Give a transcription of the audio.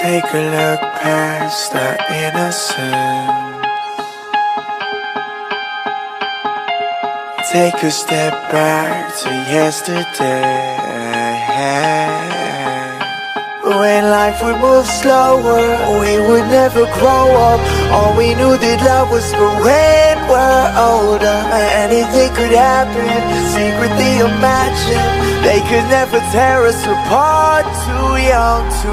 Take a look past our innocence. Take a step back to yesterday. When life would move slower, we would never grow up. All we knew that love was for when we're older. Anything could happen, secretly imagine. They could never tear us apart, too young to